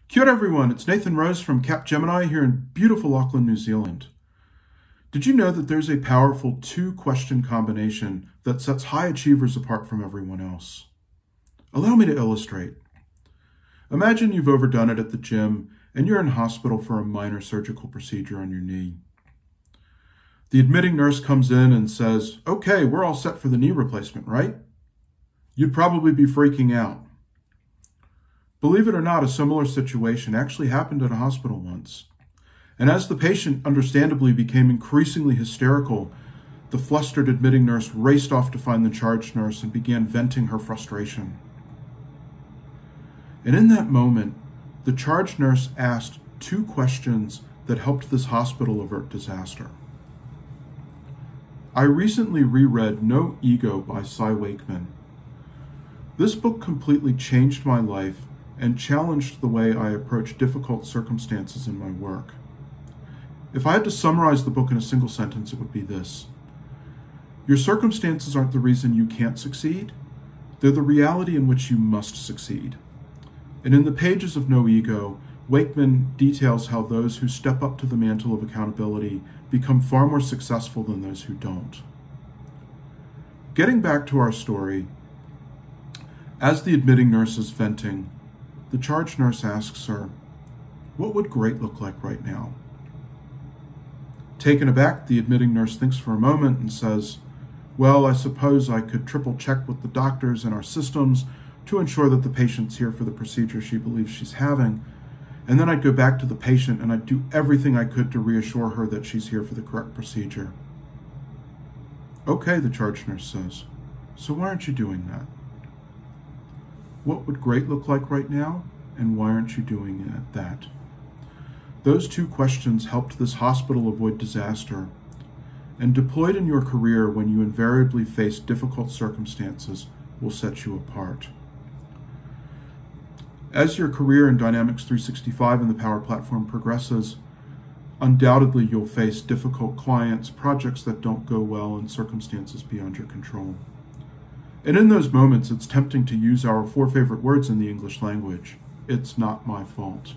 Kia ora everyone, it's Nathan Rose from Capgemini here in beautiful Auckland, New Zealand. Did you know that there's a powerful two-question combination that sets high achievers apart from everyone else? Allow me to illustrate. Imagine you've overdone it at the gym and you're in hospital for a minor surgical procedure on your knee. The admitting nurse comes in and says, "Okay, we're all set for the knee replacement, right?" You'd probably be freaking out. Believe it or not, a similar situation actually happened at a hospital once. And as the patient understandably became increasingly hysterical, the flustered admitting nurse raced off to find the charge nurse and began venting her frustration. And in that moment, the charge nurse asked two questions that helped this hospital avert disaster. I recently reread No Ego by Cy Wakeman. This book completely changed my life and challenged the way I approach difficult circumstances in my work. If I had to summarize the book in a single sentence, it would be this: your circumstances aren't the reason you can't succeed, they're the reality in which you must succeed. And in the pages of No Ego, Wakeman details how those who step up to the mantle of accountability become far more successful than those who don't. Getting back to our story, as the admitting nurse is venting, the charge nurse asks her, "What would great look like right now?" Taken aback, the admitting nurse thinks for a moment and says, "Well, I suppose I could triple check with the doctors and our systems to ensure that the patient's here for the procedure she believes she's having. And then I'd go back to the patient and I'd do everything I could to reassure her that she's here for the correct procedure." "Okay," the charge nurse says, "so why aren't you doing that? What would great look like right now, and why aren't you doing that?" Those two questions helped this hospital avoid disaster, and deployed in your career when you invariably face difficult circumstances will set you apart. As your career in Dynamics 365 and the Power Platform progresses, undoubtedly you'll face difficult clients, projects that don't go well, and circumstances beyond your control. And in those moments, it's tempting to use our 4 favorite words in the English language. It's not my fault.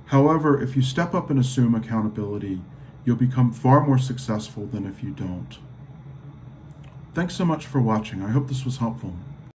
However, if you step up and assume accountability, you'll become far more successful than if you don't. Thanks so much for watching. I hope this was helpful.